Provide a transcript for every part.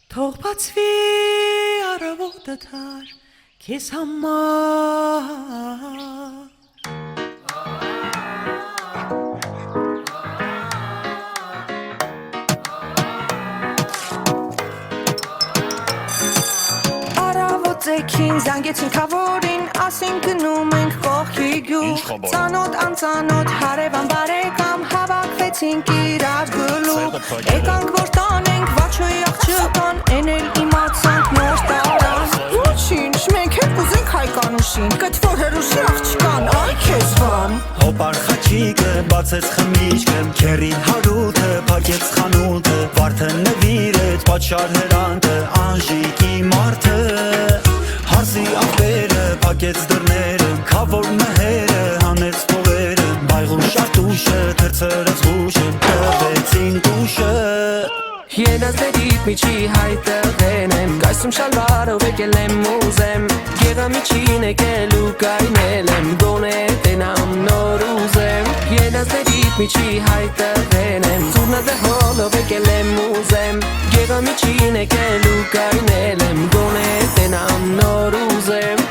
Թող բացվի առավոտը թար քեզ համար Առավոտեքին զանգեցին քավորին ասին գնում ենք կողքի գյուղ Ծանոթ անծանոթ հարևան բարեկամ հավաքվեցինք իրար գլուխ Եկանք որ տանենք վաչոյի աղջկան Էն էլ իմացանք նոր տարան Ոչինչ մենք հետ կուզենք հայկանուշին Կտվոր հերուսի աղջկան այ քեզ վան Հոպար խաչիկը բացեց խմիչքը Քերին հարութը փակեց խանութը Վարդը նվիրեց պատշար հրանտը Անժիկի մարդը Հարսի աղբերը փակեց դռները Քավոր մհերը հանեց փողերը Բայղուն շարտուշը թրցրեց խուշը Տվեցին տուշը Երազներիդ միջի հայտեղեն եմ Կայսում շալվարով եկել եմ ուզեմ Գեղամիջին եկել ու կայնել եմ Գոնե տենամ նոր ուզեմ Երազներիդ միջի հայտեղեն եմ Զուրնադը հոլով եկել եմ ուզեմ Գեղամիջին եկել ու կայնել եմ Գոնե տենամ նոր ուզեմ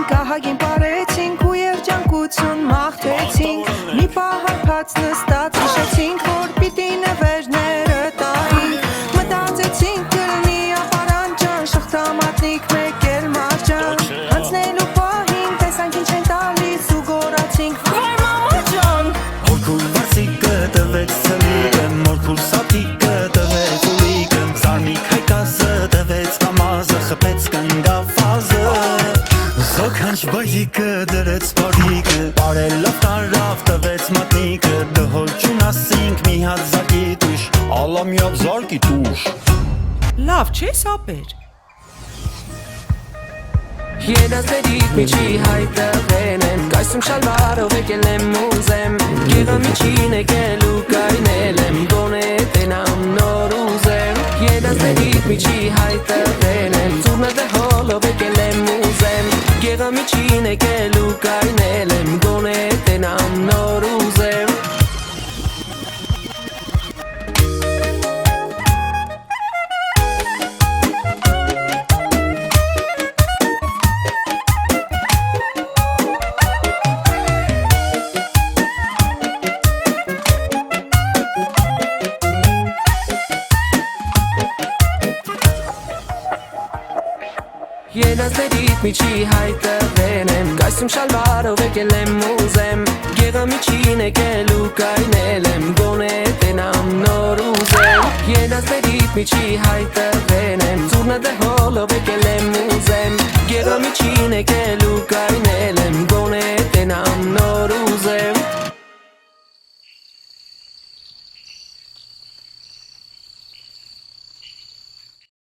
Կահագին պարեցինք ու երջանկություն մաղթեցինք Մի պահարփած նստած հիշեցինք, որ պիտի նվերները տայինք Մտածեցինք կլնի ապարանջան, շղթամատնիկ մեկ էլ մարջան Անցնելու պահին տեսանք ինչ են տալիս ու գորացինք Վայ մամա ջան Հորքուր վարսիկը տվեց ծլիկը Մորքուր սատիկը տվեց ուլիկը Զարմիկ հայկազը տվեց կամազը Խպեց կնդավազը Զոքանչ բայիկը դրեց բարիկը Բարելով տարավ տվեց մատնիկը Դհոլ չունասինք մի հատ զարկի տուշ Ալամյապ զարկի տուշ Լավ չես ապեր Երազներիդ միջի հայտեղեն եմ Կայսում շալվարով եկել եմ ուզեմ Գեղամիջին եկել ու կայնել եմ Գոնե տենամ նոր ուզեմ Երազներիդ միջի հայտեղեն եմ Զուրնադը հոլով եկել եմ ուզեմ Գեղամիջին եկել ու կայնել եմ Գոնե տենամ նոր ուզեմ Երազներիդ միջի հայտեղեն եմ Կայսում շալվարով եկել եմ ուզեմ Գեղամիջին եկել ու կայնել եմ Գոնե տենամ նոր ուզեմ Երազներիդ միջի հայտեղեն եմ Զուրնադը հոլով եկել եմ ուզեմ Գեղամիջին եկել ու կայնել